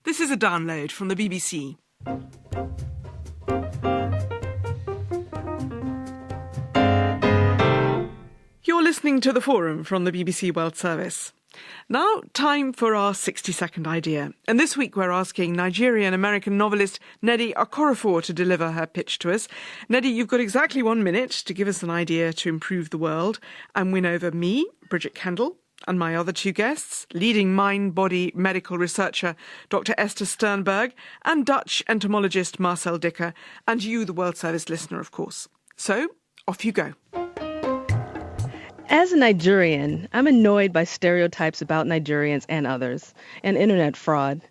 This is a download from the BBC. You're listening to The Forum from the BBC World Service. Now, time for our 60-second idea. And this week we're asking Nigerian-American novelist Nnedi Okorafor to deliver her pitch to us. Nnedi, you've got exactly 1 minute to give us an idea to improve the world and win over me, Bridget Kendall, and my other two guests, leading mind-body medical researcher Dr. Esther Sternberg and Dutch entomologist Marcel Dicker, and you, the World Service listener, of course. So, off you go. As a Nigerian, I'm annoyed by stereotypes about Nigerians and others, and internet fraud.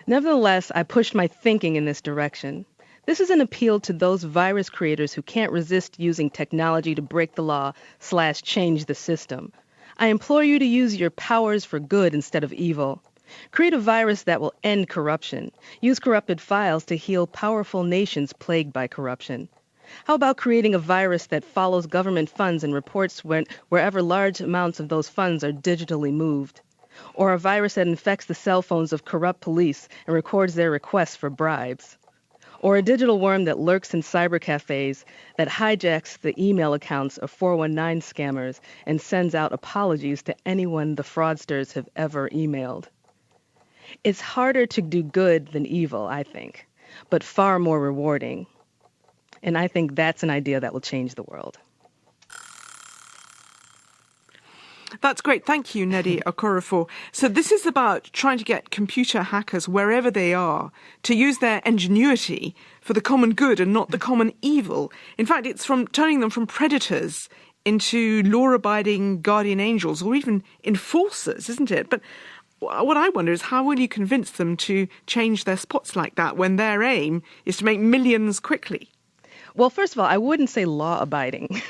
Nevertheless, I pushed my thinking in this direction. This is an appeal to those virus creators who can't resist using technology to break the law / change the system. I implore you to use your powers for good instead of evil. Create a virus that will end corruption. Use corrupted files to heal powerful nations plagued by corruption. How about creating a virus that follows government funds and reports wherever large amounts of those funds are digitally moved? Or a virus that infects the cell phones of corrupt police and records their requests for bribes? Or a digital worm that lurks in cyber cafes that hijacks the email accounts of 419 scammers and sends out apologies to anyone the fraudsters have ever emailed? It's harder to do good than evil, I think, but far more rewarding. And I think that's an idea that will change the world. That's great. Thank you, Nnedi Okorafor. So this is about trying to get computer hackers, wherever they are, to use their ingenuity for the common good and not the common evil. In fact, it's from turning them from predators into law-abiding guardian angels or even enforcers, isn't it? But what I wonder is, how will you convince them to change their spots like that when their aim is to make millions quickly? Well, first of all, I wouldn't say law-abiding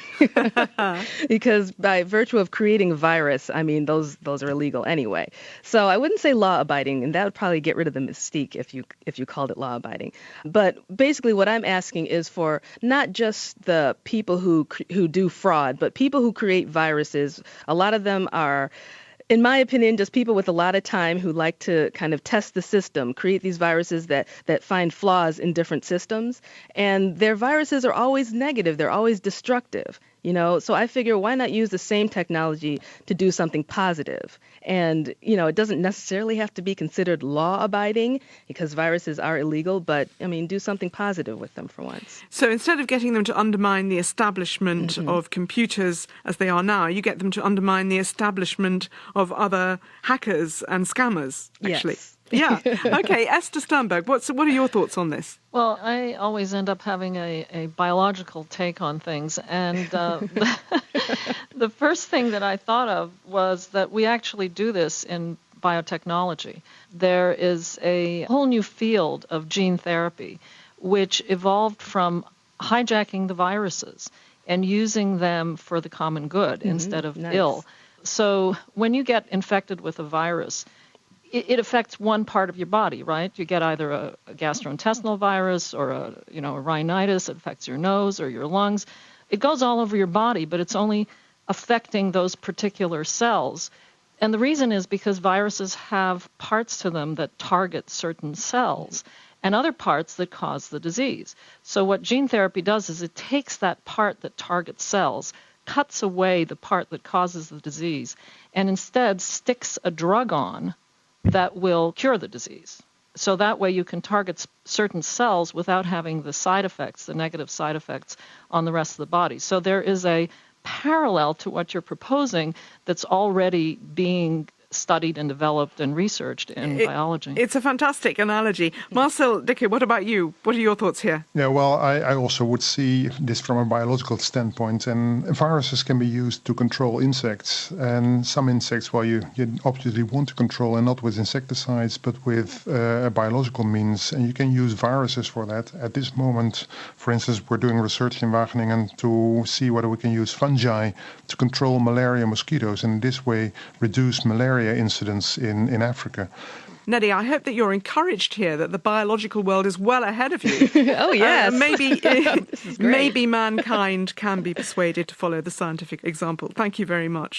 because by virtue of creating a virus, I mean, those are illegal anyway. So I wouldn't say law-abiding, and that would probably get rid of the mystique if you called it law-abiding. But basically what I'm asking is for not just the people who do fraud, but people who create viruses. A lot of them are, in my opinion, just people with a lot of time who like to kind of test the system, create these viruses that find flaws in different systems. And their viruses are always negative. They're always destructive. So I figure, why not use the same technology to do something positive? And, it doesn't necessarily have to be considered law-abiding because viruses are illegal, but, do something positive with them for once. So instead of getting them to undermine the establishment of computers as they are now, you get them to undermine the establishment of other hackers and scammers, actually. Yes. Yeah. Okay, Esther Sternberg, what are your thoughts on this? Well, I always end up having a biological take on things. And the first thing that I thought of was that we actually do this in biotechnology. There is a whole new field of gene therapy, which evolved from hijacking the viruses and using them for the common good instead of ill. So when you get infected with a virus, it affects one part of your body, right? You get either a gastrointestinal virus or a rhinitis. It affects your nose or your lungs. It goes all over your body, but it's only affecting those particular cells. And the reason is because viruses have parts to them that target certain cells and other parts that cause the disease. So what gene therapy does is it takes that part that targets cells, cuts away the part that causes the disease, and instead sticks a drug on that will cure the disease. So that way you can target certain cells without having the side effects, the negative side effects on the rest of the body. So there is a parallel to what you're proposing that's already being studied and developed and researched in biology. It's a fantastic analogy. Marcel Dicker, what about you? What are your thoughts here? Yeah, well, I also would see this from a biological standpoint. And viruses can be used to control insects. And some insects, well, you obviously want to control, and not with insecticides, but with biological means. And you can use viruses for that. At this moment, for instance, we're doing research in Wageningen to see whether we can use fungi to control malaria mosquitoes, and in this way reduce malaria incidents in Africa. Nnedi, I hope that you're encouraged here that the biological world is well ahead of you. Oh, yes. Maybe mankind can be persuaded to follow the scientific example. Thank you very much.